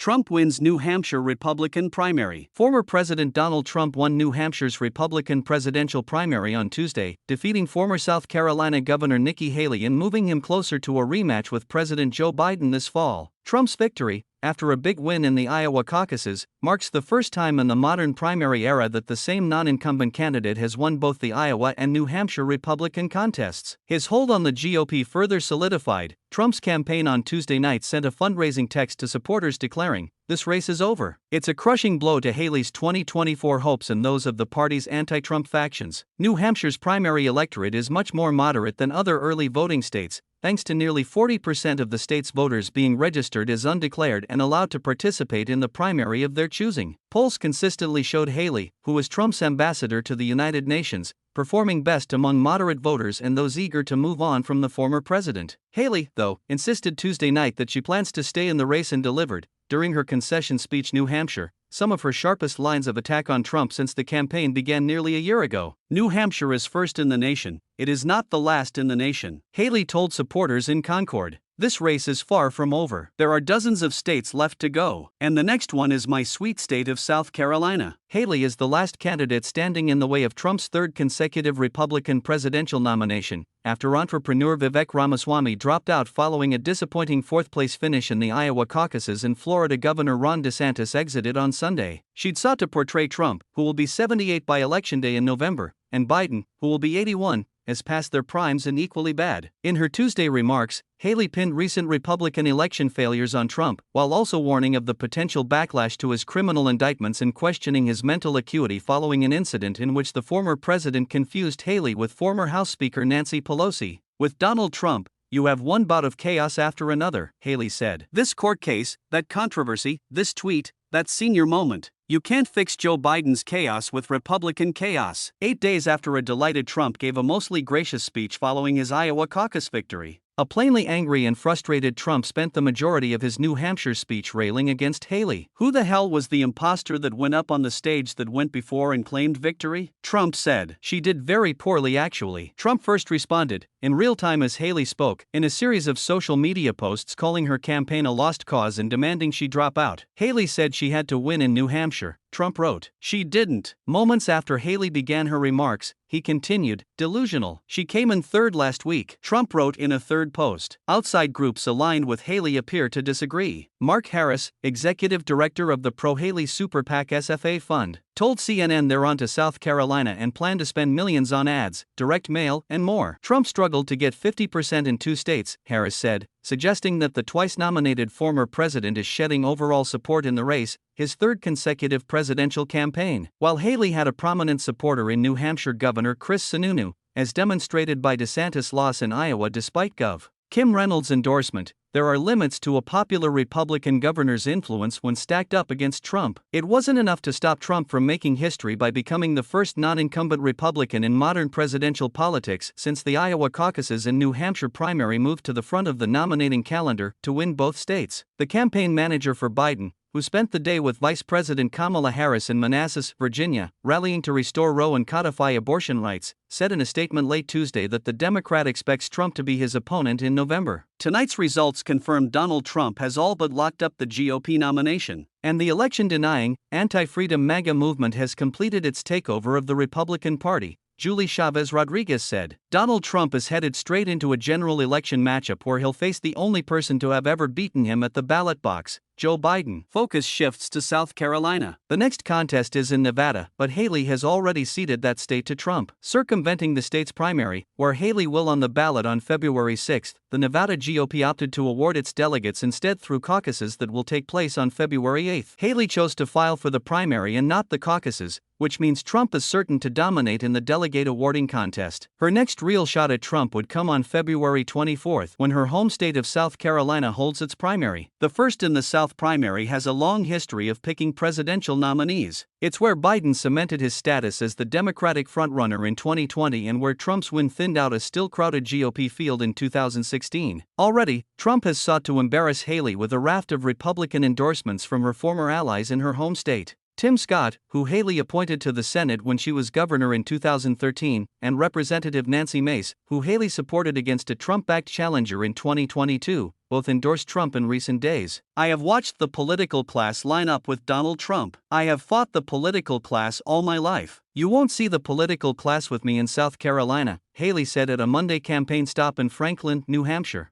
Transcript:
Trump wins New Hampshire Republican primary. Former President Donald Trump won New Hampshire's Republican presidential primary on Tuesday, defeating former South Carolina Governor Nikki Haley and moving him closer to a rematch with President Joe Biden this fall. Trump's victory, after a big win in the Iowa caucuses, marks the first time in the modern primary era that the same non-incumbent candidate has won both the Iowa and New Hampshire Republican contests. His hold on the GOP further solidified. Trump's campaign on Tuesday night sent a fundraising text to supporters declaring, "This race is over." It's a crushing blow to Haley's 2024 hopes and those of the party's anti-Trump factions. New Hampshire's primary electorate is much more moderate than other early voting states, thanks to nearly 40% of the state's voters being registered as undeclared and allowed to participate in the primary of their choosing. Polls consistently showed Haley, who was Trump's ambassador to the United Nations, performing best among moderate voters and those eager to move on from the former president. Haley, though, insisted Tuesday night that she plans to stay in the race and delivered, during her concession speech New Hampshire, some of her sharpest lines of attack on Trump since the campaign began nearly a year ago. New Hampshire is first in the nation. It is not the last in the nation, Haley told supporters in Concord. This race is far from over. There are dozens of states left to go, and the next one is my sweet state of South Carolina. Haley is the last candidate standing in the way of Trump's third consecutive Republican presidential nomination, after entrepreneur Vivek Ramaswamy dropped out following a disappointing fourth-place finish in the Iowa caucuses and Florida Governor Ron DeSantis exited on Sunday. She'd sought to portray Trump, who will be 78 by Election Day in November, and Biden, who will be 81, as past their primes and equally bad. In her Tuesday remarks, Haley pinned recent Republican election failures on Trump, while also warning of the potential backlash to his criminal indictments and questioning his mental acuity following an incident in which the former president confused Haley with former House Speaker Nancy Pelosi. "With Donald Trump, you have one bout of chaos after another," Haley said. "This court case, that controversy, this tweet, that senior moment. You can't fix Joe Biden's chaos with Republican chaos." 8 days after a delighted Trump gave a mostly gracious speech following his Iowa caucus victory, a plainly angry and frustrated Trump spent the majority of his New Hampshire speech railing against Haley. "Who the hell was the imposter that went up on the stage that went before and claimed victory?" Trump said. "She did very poorly actually." Trump first responded, in real time as Haley spoke, in a series of social media posts calling her campaign a lost cause and demanding she drop out. Haley said she had to win in New Hampshire. Trump wrote. "She didn't." Moments after Haley began her remarks, he continued, "Delusional. She came in third last week." Trump wrote in a third post. Outside groups aligned with Haley appear to disagree. Mark Harris, executive director of the pro-Haley Super PAC SFA Fund, told CNN they're on to South Carolina and plan to spend millions on ads, direct mail, and more. Trump struggled to get 50% in 2 states, Harris said, suggesting that the twice-nominated former president is shedding overall support in the race, his third consecutive presidential campaign. While Haley had a prominent supporter in New Hampshire Governor Chris Sununu, as demonstrated by DeSantis' loss in Iowa despite Gov. Kim Reynolds' endorsement, there are limits to a popular Republican governor's influence when stacked up against Trump. It wasn't enough to stop Trump from making history by becoming the first non-incumbent Republican in modern presidential politics since the Iowa caucuses and New Hampshire primary moved to the front of the nominating calendar to win both states. The campaign manager for Biden, who spent the day with Vice President Kamala Harris in Manassas, Virginia, rallying to restore Roe and codify abortion rights, said in a statement late Tuesday that the Democrat expects Trump to be his opponent in November. Tonight's results confirm Donald Trump has all but locked up the GOP nomination, and the election-denying, anti-freedom MAGA movement has completed its takeover of the Republican Party, Julie Chavez Rodriguez said. Donald Trump is headed straight into a general election matchup where he'll face the only person to have ever beaten him at the ballot box, Joe Biden. Focus shifts to South Carolina. The next contest is in Nevada, but Haley has already ceded that state to Trump. Circumventing the state's primary, where Haley will on the ballot on February 6, the Nevada GOP opted to award its delegates instead through caucuses that will take place on February 8. Haley chose to file for the primary and not the caucuses, which means Trump is certain to dominate in the delegate awarding contest. Her next real shot at Trump would come on February 24, when her home state of South Carolina holds its primary. The first in the South primary has a long history of picking presidential nominees. It's where Biden cemented his status as the Democratic frontrunner in 2020 and where Trump's win thinned out a still crowded GOP field in 2016. Already, Trump has sought to embarrass Haley with a raft of Republican endorsements from her former allies in her home state. Tim Scott, who Haley appointed to the Senate when she was governor in 2013, and Representative Nancy Mace, who Haley supported against a Trump-backed challenger in 2022, both endorsed Trump in recent days. "I have watched the political class line up with Donald Trump. I have fought the political class all my life. You won't see the political class with me in South Carolina," Haley said at a Monday campaign stop in Franklin, New Hampshire.